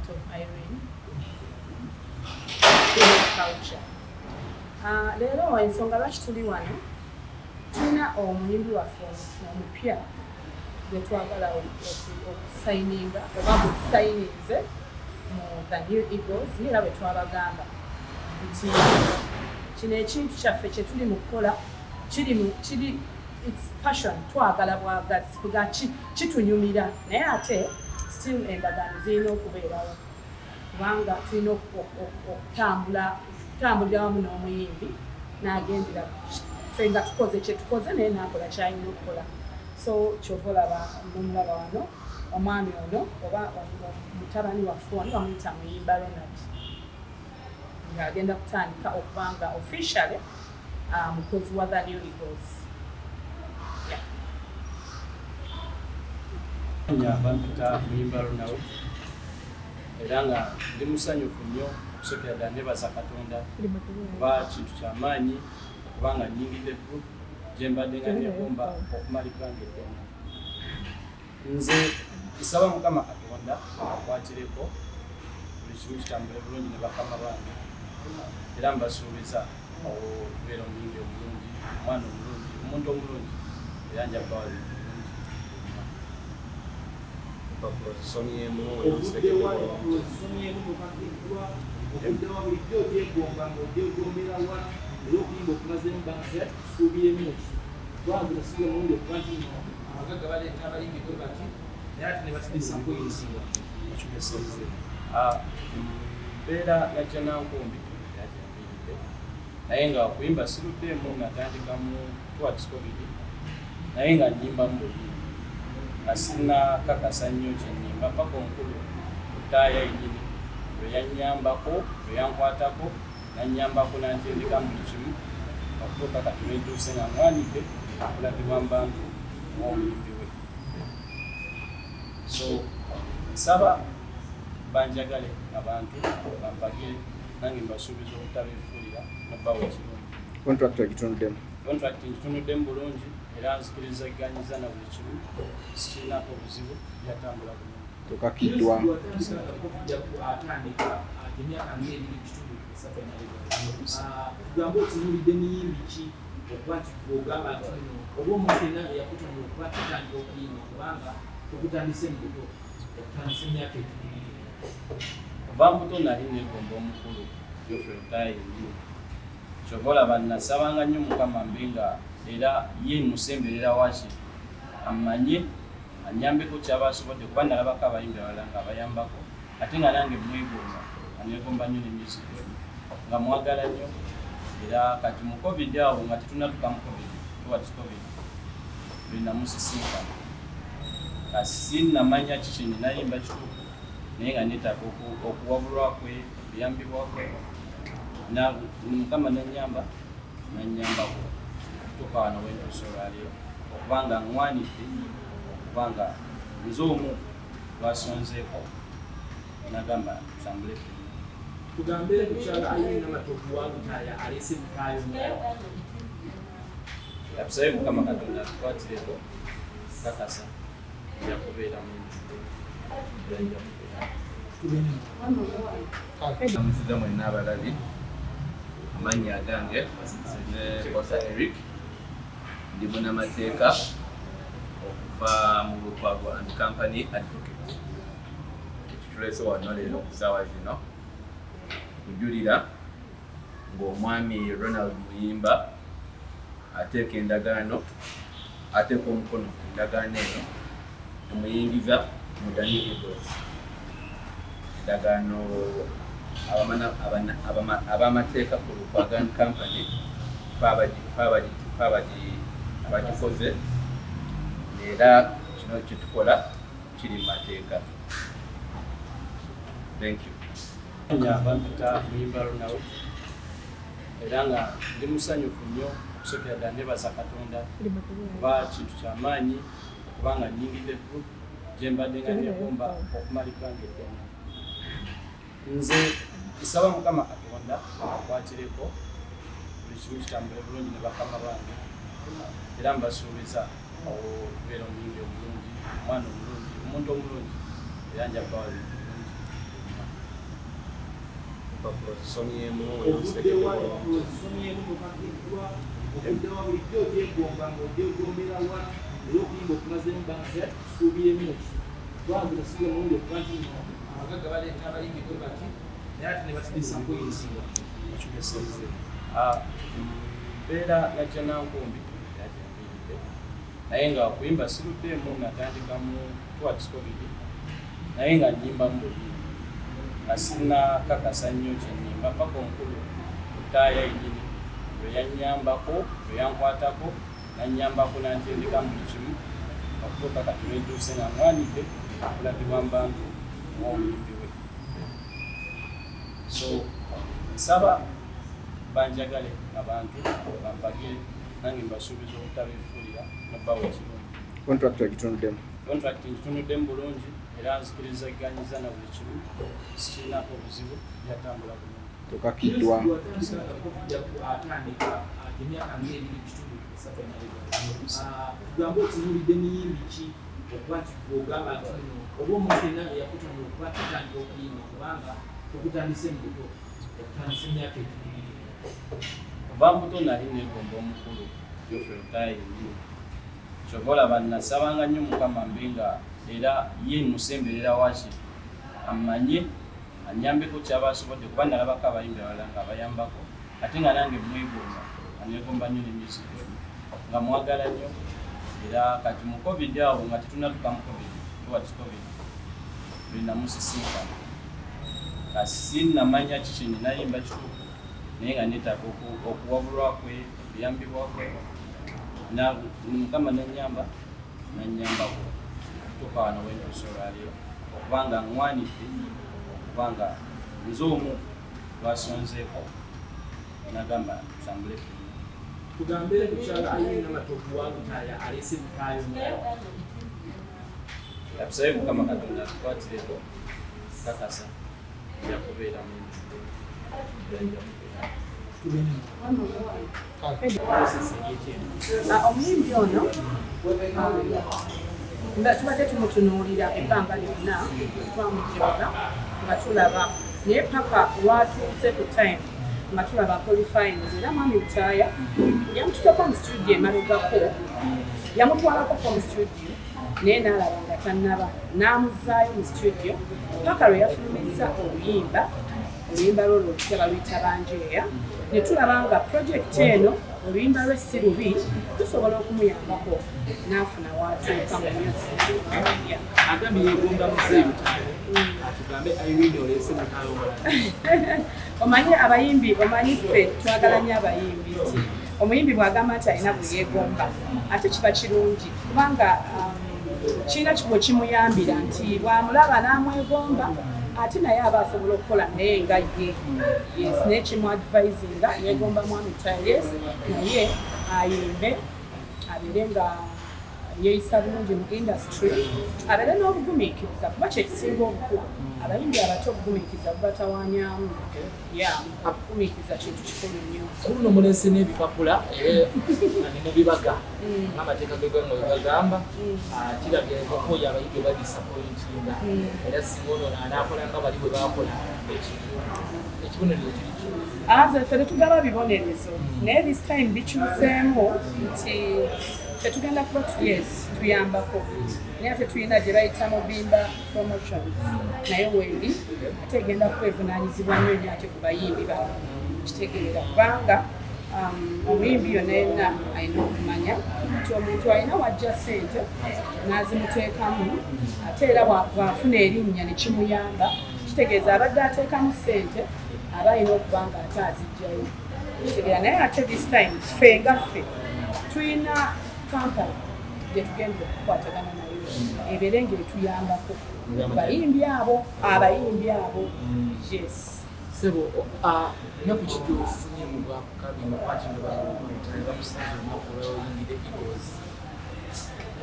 of Irene culture. Leero ensonga lwaki tuli wano tulina omuyimbi waffe omupya gwe twagala okusayininga oba mutusayinize mu the New Eagles era bwe twabagamba nti kino ekintu kyaffe kye tuli mu kukola kiri it's passion twagala bwagazi kuga kitunyumira naye ate still endagaano zirina okubeerawo kubanga tulina okutambulira wamu n'omuyimbi n'agendera ffe nga tukoze kye tukoze naye n'akola kyalina okukola so kyova olaba nomulaba wano omwami ono oba mutabani waffe wano bamuyita Muyimba Ronald ng'agenda kutandika okubanga officially mukozi wa the New Eagles. Nyabanta Muyimba Ronald era nga ndi musanyufu nnyo okusokera ddala nebaza Katonda kuba kintu kyamaanyi kubanga nnyingidde group gye mbadde nga negomba okumala ebbanga eddene. Nze nsaba Mukama Katonda akwatireko buli kimu kitambule bulungi ne bakama bange era mbasuubiza okubeera omuyimbi omulungi omwana omulungi omuntu omulungi era nja bawa Somiemu mbeera yajja nankumbi naye nga okuyimba siruddemu natandika mu towards COVID naye nga nnyimba mu buli nga sina kakasa nnyo kyennyimba paka omukulu Lutaaya yennyini lwe yannyambako lwe yankwatako nannyambako nantendeka mu buli kimu okutuuka kati lwentuuse nga mwanidde okulagibwa mu bantu ng'omuyimbi we. So nsaba banjagale abantu bampagire nange mbasuubiza obutabeefuulira nobbawo ekirungi. contract agitunuddemu ngitunuddemu bulungi era nzikirizaganyiza na buli kimu sikirinako obuzibu byatambula bulungi. tokakiddwa tugamba otunuulidde miyimbi ki okuba ogamba nti oba omuntu yenna yakutonda okuba tutandika okuyimba kubanga tukutandise mbuto okutandisa emyaka ebiri kuva mbuto nali negomba omukulu Geoffrey Lutaaya yennyini kyova olaba nasabanga nnyo Mukama mbe nga era ye musemberera waki amanye anyambeko kyabasobodde kuba nalabako abayimbi abalala nga abayambako ate nga nange mwegomba anegomba nnyo ne music nga mwagala nnyo era kati mu COVID awo nga tetunatuka mu COVID towards COVID lwenamusisinkana kasi namanya kiki ninayimba kituufu naye nga neetaaga okuwabulwa kwe okuyambibwa kwe Mukama nannyambako okutuuka wano wentuuse olwaleero okubanga ŋŋwanidde okubanga nze omu lwasonzeeko nagamba tusambule tugambe kukyala Irene Namatovu Alesse Omusiika yakusabe Mukama Katonda tukwatireko kakasa yakubeera mu amusiza mwenna abalabi amannya agange ne Kosa Eric ndi munnamateeka okuva mu Lukwago and Company Advocate ekituleese wano leero ku ssaawa zino kujulira ng'omwami Ronald Muyimba ateeka endagaano ateeka omukono ku ndagaano eno omuyingiza mu the New Eagles. Endagaano abamateeka ku Lukwago and Company abagikoze era kino kyetukola kiri mu mateeka. Thank you. Nyabanta Muyimba Ronald era nga ndi musanyufu nnyo okusokera ddala nebaza Katonda kuba kintu kyamaanyi okubanga nnyingidde group gye mbadde nga negomba okumala ebbanga eddene. Nze nsaba Mukama Katonda akwatireko buli kimu kitambule bulungi ne bakama bange era mbasuubiza okubeera omuyimbi omulungi omwana omulungi omuntu omulungi era nja bawa bulungi. Somyemu obudde waliwo somyemu mukakiddwa obudde wa bulijjo ogyegomba ng'ogyegombera wa era okuyimba okumazeemu bansi ati tusuubiremu ki twange musibe mulungi okuba nti abagagga baleeta abayimbi bwe bati naye ate ne basigisa kuyinzibwa mbeera najja nankumbi yajanviridde naye nga kuyimba siruddemu natandika mu towards covid naye nga nnyimba mu buli nga sina kakasa nnyo kyennyimba paka omukulu Lutaaya yennyini lwe yannyambako lwe yankwatako nannyambako nantendeka mu buli kimu okutuuka kati lwentuuse nga nwanidde okulagibwa mu bantu omuyimbi we. So nsaba banjagale abantu bampagire nange mbasuubiza obutabeefuulira nobbawo ekirungi. Contract agitunuddemu? Contract ngitunuddemu bulungi era nzikirizaganyiza na buli kimu sikirinako obuzibu byatambula bulungi. Tokakiddwa tugambe otunuulidde miyimbi ki okuba nti ogamba nti oba omuntu yenna eyakutonda okuba tutandika okuyimba kubanga tukutandise mu buto okutandisa emyaka ebiri Kuva mbuto nali negomba omukulu Geoffrey Lutaaya yennyini kyova olaba nasabanga nnyo Mukama mbe nga era ye musemberera waki amanye anyambeko kyabasobodde kuba nalabako abayimbi abalala nga bayambako ate nga nange mwegomba anegomba nnyo ne music nga mwagala nnyo era kati mu covid awo nga tetunatuka mu covid towards covid linamusisinkana kasi namanya kiki ninayimba kituufu naye nga neetaaga okuwabulwa kwe okuyambibwa kwe Mukama nanyambako okutuuka wano wentuuse olwaleero okubanga nwanidde okubanga nze omu lwasonzeeko nagamba tusambule tugambe mukyala Irene Namatovu Alesse yakusabe Mukama Katonda atukwatireko kakasa yakubeera mu omuyimbi ono nga tubadde tumutunuulira ebbanga lyonna twamujooga nga tulaba naye paka lwatuuse ku time nga tulaba qualifyings era mwami Lutaaya yamututako mu studio emalugako yamutwalako mu studio naye n'alaba nga tannaba n'amuzaayo mu studio paka lwe yafulumizza oluyimba lw'olwo olutya baluyita Banjeeya ne tulaba nga projekiti eno oluyimba lwe si lubi tusobola okumuyambako n'afuna watuuka mu music. Agambye yegomba muzeeyi Lutaaya atugambe Irene Alesse Omusiika. Omanyi abayimbi omanyi ffe twagala nnyo abayimbi nti omuyimbi bw'agamba nti alina bwe yeegomba ate kiba kirungi kubanga kirina bwe kimuyambira nti bw'amulaba n'amwegomba ate naye aba asobola okukola naye nga ye yes naye kimuadvisinga yeegomba mwami Lutaaya yes naye ayimbe abeere nga yeeyisa bulungi mu industry abeere n'obugumiikiriza kuba kyekisinga obukulu abayimbi abato obugumiikiriza bubatawanyaamu okugumiikiriza kintu kikulu nnyo. Kuno mulese n'ebipapula ne mubibaga amateeka gegango webagamba kirabyekoyo abayimbi badisappointinga era singa ono anaakola nga bali bwe baakola ekibonerezo kiriki ffe tetugaba bibonerezo naye this time bikyuseemu nti tetugenda kuba tuyambako naye ate tulina gye bayita Mubimba promotions naye weeri ate egenda kwevunaanyizibwa nnyo nnyo ate ku bayimbi bawe kitegeera kubanga omuyimbi yonna yenna alina okumanya nti omuntu alina wajja ssente n'azimuteekamu ate era bw'afuna erinnya ne kimuyamba kitegeeza abadde ateekamu ssente aba alina okuba nga ate azijjayo kitegeera naye ate this time ffe nga ffe tulina kampani gye tugenda okukwatagana nayo ebeere ng'etuyambako abayimbi abo yes. Sebo nnaku kiki ofunye mu bwakabi mukwati nga bamusanze olunaku lw'oyingidde Eagles?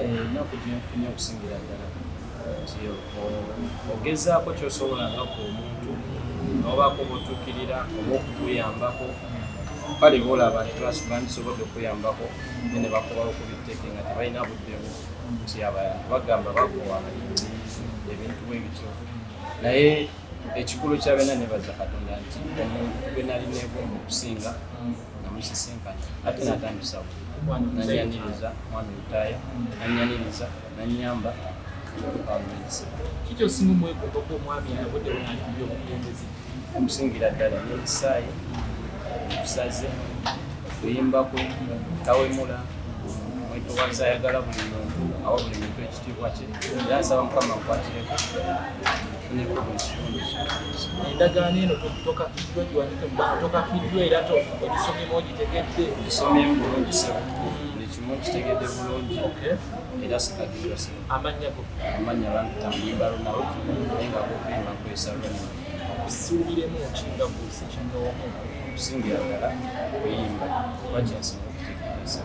Ennaku gyenfunye okusingira ddala nti ogezaako kyosobola ngako omuntu n'obaako b'otuukirira oba okukuyambako kale boolaba nti bandisobodde okuyambako ne bakubawo ku biteke nga tebalina buddemu nti abantu bagamba bagowa ebintu bwe bityo naye ekikulu kya bena nebaza Katonda nti omuntu gwe nali neegomba okusinga namusisinkana ate natandisa nanyaniriza mwami Lutaaya nanyaniriza nanyamba kiki osinga omwegomba ko omwami alabudde wenali mu byobukulembeze? omusingira ddala n'ebisaayi okusaze okuyimba kwe tawemula mwetowaza ayagala buli muntu awa buli muntu ekitiibwa kye era nsaba Mukama nkwatireko funeko buli kirungi endagaano eno tokakiddwa giwanike mubanga tokakiddwa era ebisomyemu ogitegedde bisomyemu bulungi sebo buli kimu kitegedde bulungi era sikakiddwa sebo amannya go amanya bampita Muyimba Lunawe naye nga gokuyimba nkozesa Lunawe kusuubiremu okinga kusi kinoomu okusingira ddala kuyimba kuba kyensinga okutegeeza